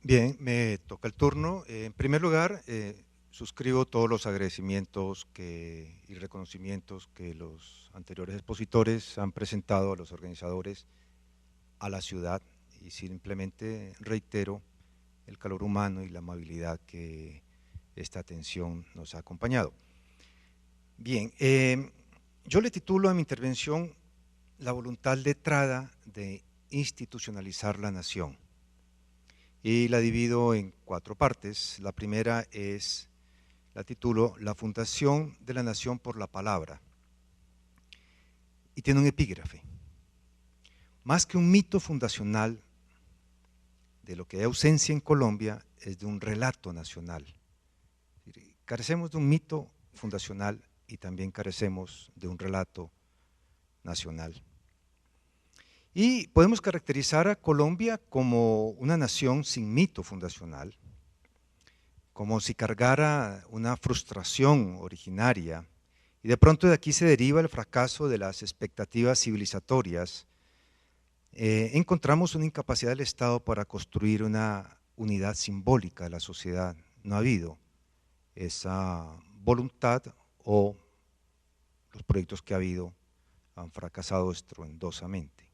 Bien, me toca el turno. En primer lugar, suscribo todos los agradecimientos y reconocimientos que los anteriores expositores han presentado a los organizadores, a la ciudad, y simplemente reitero el calor humano y la amabilidad que esta atención nos ha acompañado. Bien, yo le titulo a mi intervención La voluntad letrada de institucionalizar la nación. Y la divido en 4 partes. La primera la titulo La fundación de la nación por la palabra. Y tiene un epígrafe. Más que un mito fundacional, de lo que hay ausencia en Colombia es de un relato nacional. Carecemos de un mito fundacional y también carecemos de un relato nacional. Y podemos caracterizar a Colombia como una nación sin mito fundacional, como si cargara una frustración originaria, y de pronto de aquí se deriva el fracaso de las expectativas civilizatorias. Encontramos una incapacidad del Estado para construir una unidad simbólica de la sociedad. No ha habido esa voluntad, o los proyectos que ha habido han fracasado estruendosamente.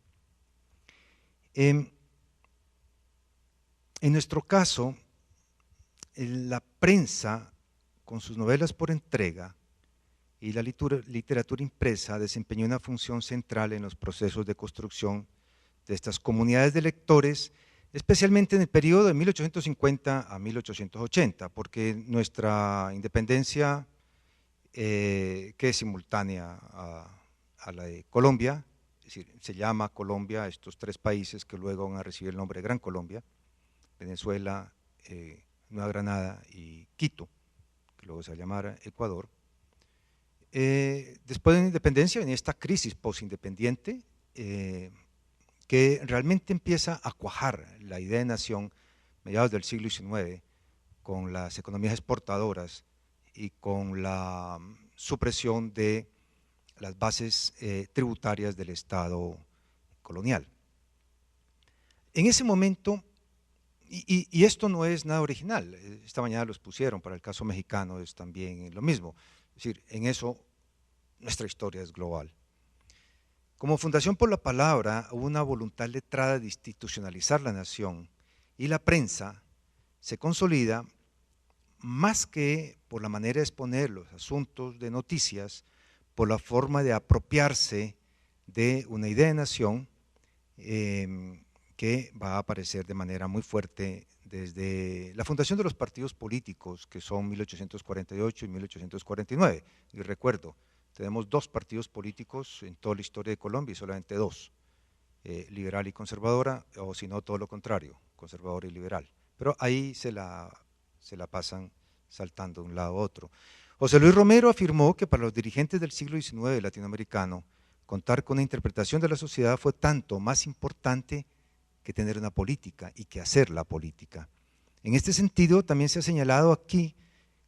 En nuestro caso, la prensa, con sus novelas por entrega, y la literatura impresa desempeñó una función central en los procesos de construcción de estas comunidades de lectores, especialmente en el periodo de 1850 a 1880, porque nuestra independencia, que es simultánea a la de Colombia, es decir, se llama Colombia a estos 3 países que luego van a recibir el nombre de Gran Colombia: Venezuela, Nueva Granada y Quito, que luego se va a llamar Ecuador. Después de la independencia venía esta crisis posindependiente, que realmente empieza a cuajar la idea de nación mediados del siglo XIX, con las economías exportadoras y con la supresión de las bases tributarias del Estado colonial. En ese momento, y esto no es nada original, esta mañana los pusieron, para el caso mexicano es también lo mismo, es decir, en eso nuestra historia es global. Como Fundación por la Palabra hubo una voluntad letrada de institucionalizar la nación, y la prensa se consolida más que por la manera de exponer los asuntos de noticias, por la forma de apropiarse de una idea de nación que va a aparecer de manera muy fuerte desde la fundación de los partidos políticos, que son 1848 y 1849. Y recuerdo, tenemos 2 partidos políticos en toda la historia de Colombia, y solamente 2, liberal y conservadora, o si no todo lo contrario, conservador y liberal. Pero ahí se la pasan saltando de un lado a otro. José Luis Romero afirmó que para los dirigentes del siglo XIX latinoamericano, contar con una interpretación de la sociedad fue tanto más importante que tener una política y que hacer la política. En este sentido, también se ha señalado aquí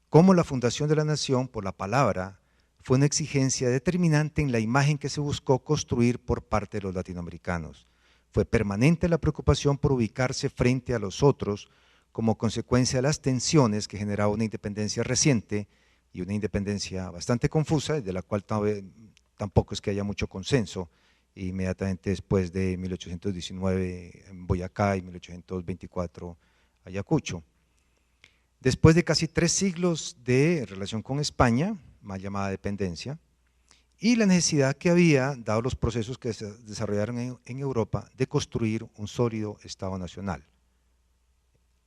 cómo la fundación de la nación por la palabra fue una exigencia determinante en la imagen que se buscó construir por parte de los latinoamericanos. Fue permanente la preocupación por ubicarse frente a los otros como consecuencia de las tensiones que generaba una independencia reciente y una independencia bastante confusa, de la cual tampoco es que haya mucho consenso, inmediatamente después de 1819 en Boyacá y 1824 Ayacucho. Después de casi 3 siglos de relación con España, mal llamada dependencia, y la necesidad que había, dado los procesos que se desarrollaron en Europa, de construir un sólido Estado nacional.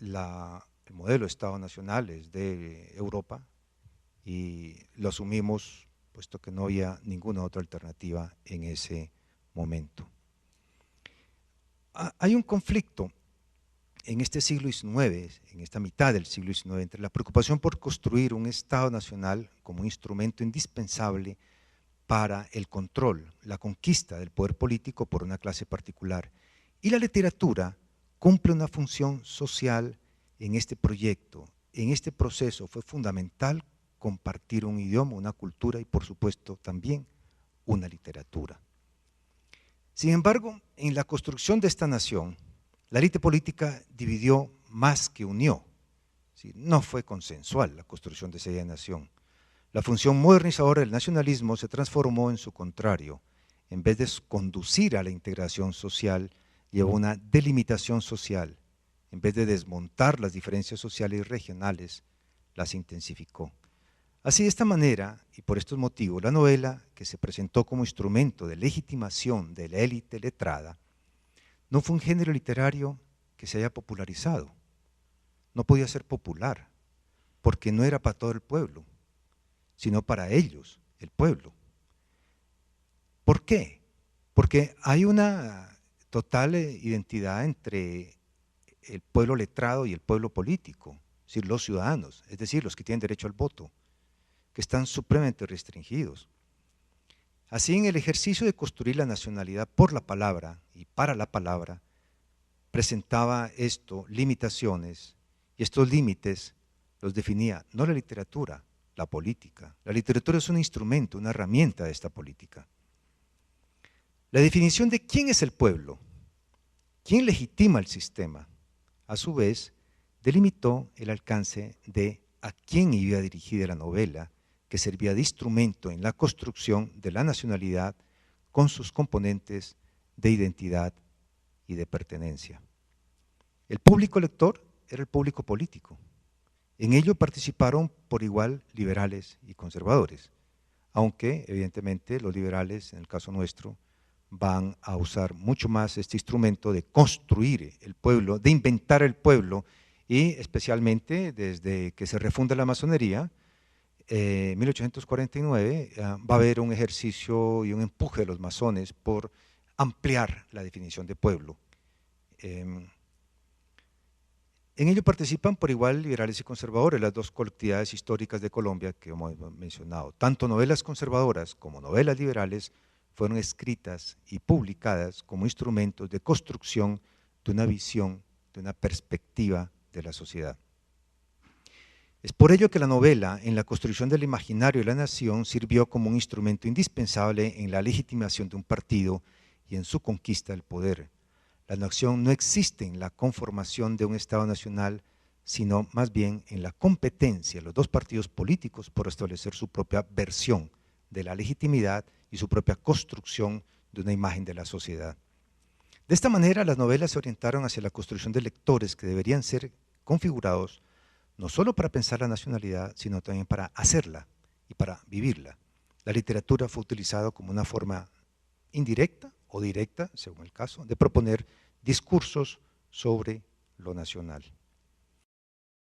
El modelo de Estado nacional es de Europa y lo asumimos puesto que no había ninguna otra alternativa en ese momento. Hay un conflicto en este siglo XIX, en esta mitad del siglo XIX, entre la preocupación por construir un Estado nacional como un instrumento indispensable para el control, la conquista del poder político por una clase particular, y la literatura cumple una función social en este proyecto. En este proceso fue fundamental compartir un idioma, una cultura y por supuesto también una literatura. Sin embargo, en la construcción de esta nación, la élite política dividió más que unió. ¿Sí? No fue consensual la construcción de esa idea de nación. La función modernizadora del nacionalismo se transformó en su contrario. En vez de conducir a la integración social, llevó a una delimitación social. En vez de desmontar las diferencias sociales y regionales, las intensificó. Así, de esta manera, y por estos motivos, la novela, que se presentó como instrumento de legitimación de la élite letrada, no fue un género literario que se haya popularizado. No podía ser popular, porque no era para todo el pueblo, sino para ellos, el pueblo. ¿Por qué? Porque hay una total identidad entre el pueblo letrado y el pueblo político, es decir, los ciudadanos, es decir, los que tienen derecho al voto, que están supremamente restringidos. Así, en el ejercicio de construir la nacionalidad por la palabra y para la palabra, presentaba esto limitaciones, y estos límites los definía no la literatura, la política. La literatura es un instrumento, una herramienta de esta política. La definición de quién es el pueblo, quién legitima el sistema, a su vez, delimitó el alcance de a quién iba dirigida la novela, que servía de instrumento en la construcción de la nacionalidad con sus componentes de identidad y de pertenencia. El público lector era el público político. En ello participaron por igual liberales y conservadores, aunque evidentemente los liberales, en el caso nuestro, van a usar mucho más este instrumento de construir el pueblo, de inventar el pueblo, y especialmente desde que se refunda la masonería, en 1849 va a haber un ejercicio y un empuje de los masones por ampliar la definición de pueblo. En ello participan por igual liberales y conservadores, las dos colectividades históricas de Colombia que hemos mencionado. Tanto novelas conservadoras como novelas liberales fueron escritas y publicadas como instrumentos de construcción de una visión, de una perspectiva de la sociedad. Es por ello que la novela, en la construcción del imaginario de la nación, sirvió como un instrumento indispensable en la legitimación de un partido y en su conquista del poder. La nación no existe en la conformación de un Estado nacional, sino más bien en la competencia de los dos partidos políticos por establecer su propia versión de la legitimidad y su propia construcción de una imagen de la sociedad. De esta manera, las novelas se orientaron hacia la construcción de lectores que deberían ser configurados no solo para pensar la nacionalidad, sino también para hacerla y para vivirla. La literatura fue utilizada como una forma indirecta o directa, según el caso, de proponer discursos sobre lo nacional.